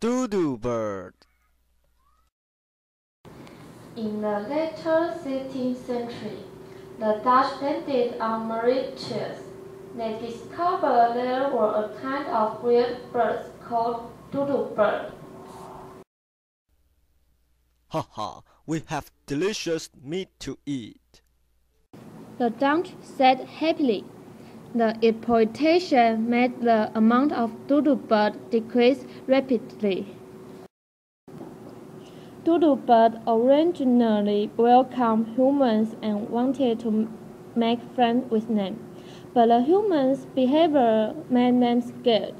Dodo Bird. In the later 16th century, the Dutch landed on Mauritius. They discovered there were a kind of weird birds called Dodo Bird. Haha, we have delicious meat to eat. The Dutch said happily. The exploitation made the amount of Dodo bird decrease rapidly. Dodo bird originally welcomed humans and wanted to make friends with them, but the humans' behavior made them scared.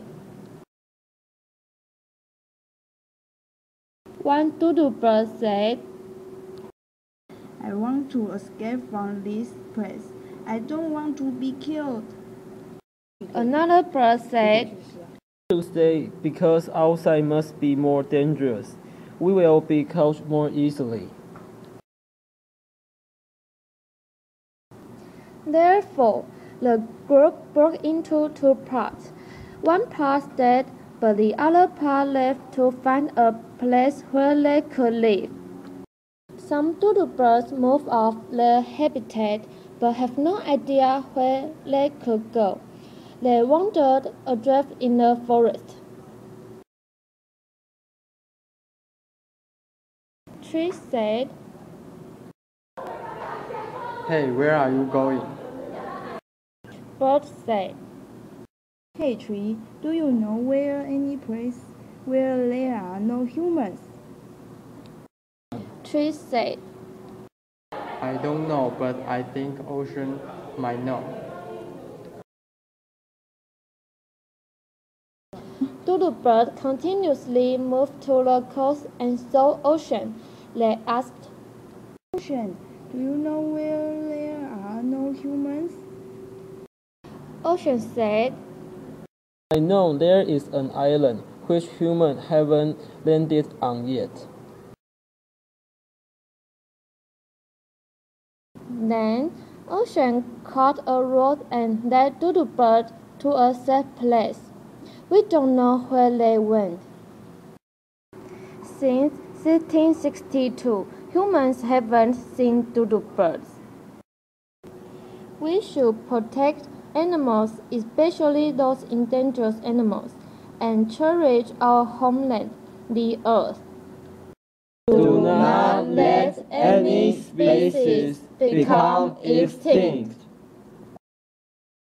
One Dodo bird said, "I want to escape from this place. I don't want to be killed." Another bird said, "To stay because outside must be more dangerous. We will be caught more easily." Therefore, the group broke into two parts. One part stayed, but the other part left to find a place where they could live. Some Dodo birds move off their habitat, but have no idea where they could go. They wandered adrift in the forest. Tree said, "Hey, where are you going?" Bird said, "Hey tree, do you know where any place where there are no humans?" Tree said, "I don't know, but I think ocean might know." Dodo bird continuously moved to the coast and saw ocean. They asked, "Ocean, do you know where there are no humans?" Ocean said, "I know there is an island which humans haven't landed on yet." Then Ocean caught a rod and led Dodo bird to a safe place. We don't know where they went. Since 1662, humans haven't seen Dodo birds. We should protect animals, especially those endangered animals, and cherish our homeland, the earth. Do not let any species become extinct.